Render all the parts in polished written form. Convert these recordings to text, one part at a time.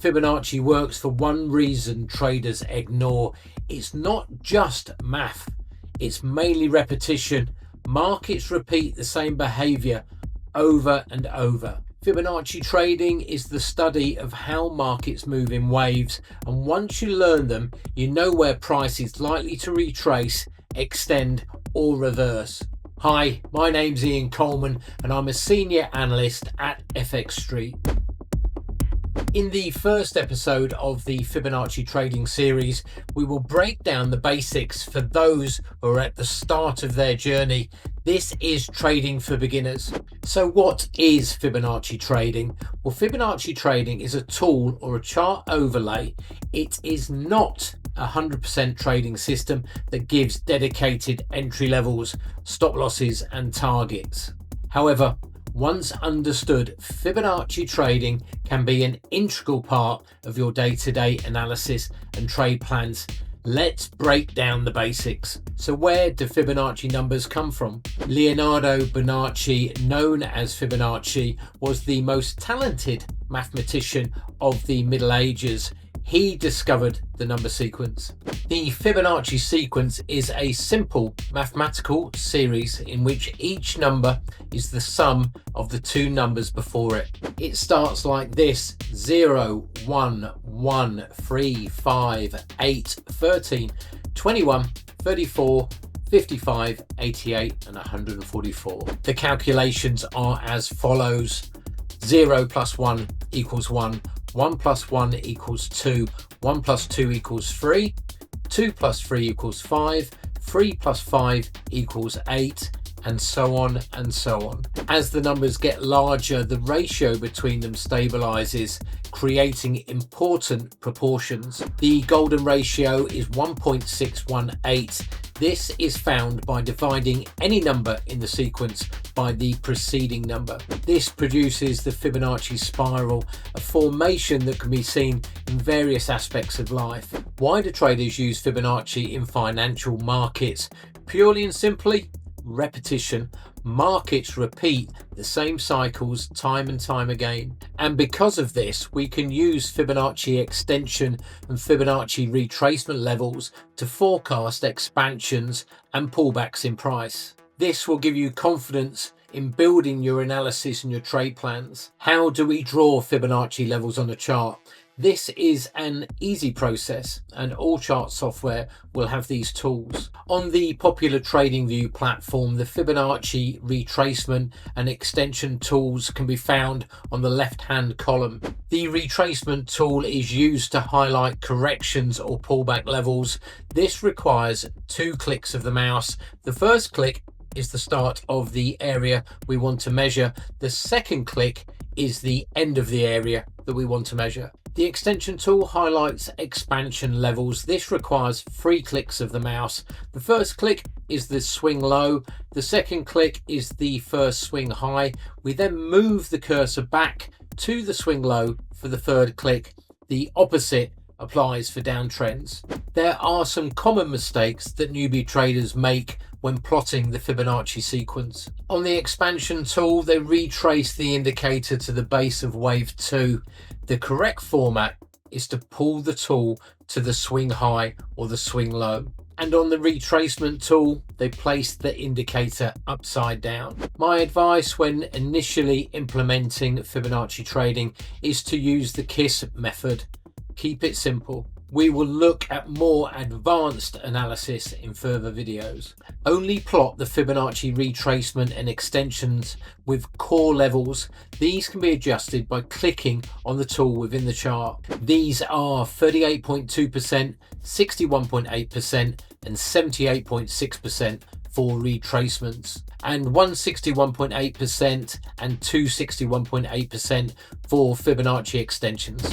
Fibonacci works for one reason traders ignore. It's not just math, it's mainly repetition. Markets repeat the same behavior over and over. Fibonacci trading is the study of how markets move in waves, and once you learn them, you know where price is likely to retrace, extend or reverse. Hi, my name's Ian Coleman and I'm a senior analyst at FXStreet. In the first episode of the Fibonacci trading series, we will break down the basics for those who are at the start of their journey. This is trading for beginners. So what is Fibonacci trading? Well, Fibonacci trading is a tool or a chart overlay. It is not a 100% trading system that gives dedicated entry levels, stop losses and targets. However, once understood, Fibonacci trading can be an integral part of your day-to-day analysis and trade plans. Let's break down the basics. So where do Fibonacci numbers come from? Leonardo Fibonacci, known as Fibonacci, was the most talented mathematician of the Middle Ages. He discovered the number sequence. The Fibonacci sequence is a simple mathematical series in which each number is the sum of the two numbers before it. It starts like this: 0, 1, 1, 3, 5, 8, 13, 21, 34, 55, 88 and 144. The calculations are as follows: 0 plus 1 equals 1, 1 plus 1 equals 2, 1 plus 2 equals 3, 2 plus 3 equals 5, 3 plus 5 equals 8, and so on and so on. As the numbers get larger, the ratio between them stabilizes, creating important proportions. The golden ratio is 1.618. This is found by dividing any number in the sequence by the preceding number. This produces the Fibonacci spiral, a formation that can be seen in various aspects of life. Why do traders use Fibonacci in financial markets? Purely and simply, repetition. Markets repeat the same cycles time and time again, and because of this we can use Fibonacci extension and Fibonacci retracement levels to forecast expansions and pullbacks in price. This will give you confidence in building your analysis and your trade plans. How do we draw Fibonacci levels on a chart? This is an easy process and all chart software will have these tools. On the popular TradingView platform, the Fibonacci retracement and extension tools can be found on the left-hand column. The retracement tool is used to highlight corrections or pullback levels. This requires 2 clicks of the mouse. The first click is the start of the area we want to measure. The second click is the end of the area that we want to measure. The extension tool highlights expansion levels. This requires 3 clicks of the mouse. The first click is the swing low. The second click is the first swing high. We then move the cursor back to the swing low for the third click. The opposite applies for downtrends. There are some common mistakes that newbie traders make when plotting the Fibonacci sequence. On the expansion tool, they retrace the indicator to the base of wave 2. The correct format is to pull the tool to the swing high or the swing low. And on the retracement tool, they place the indicator upside down. My advice when initially implementing Fibonacci trading is to use the KISS method. Keep it simple. We will look at more advanced analysis in further videos. Only plot the Fibonacci retracement and extensions with core levels. These can be adjusted by clicking on the tool within the chart. These are 38.2%, 61.8% and 78.6% for retracements, and 161.8% and 261.8% for Fibonacci extensions.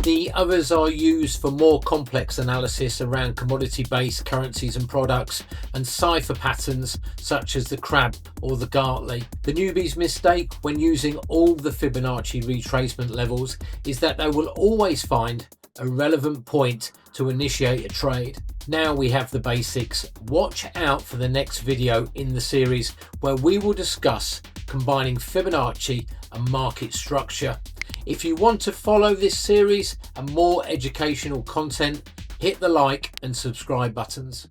The others are used for more complex analysis around commodity-based currencies and products and cipher patterns such as the crab or the Gartley. The newbie's mistake when using all the Fibonacci retracement levels is that they will always find a relevant point to initiate a trade. Now we have the basics. Watch out for the next video in the series where we will discuss combining Fibonacci and market structure. If you want to follow this series and more educational content, hit the like and subscribe buttons.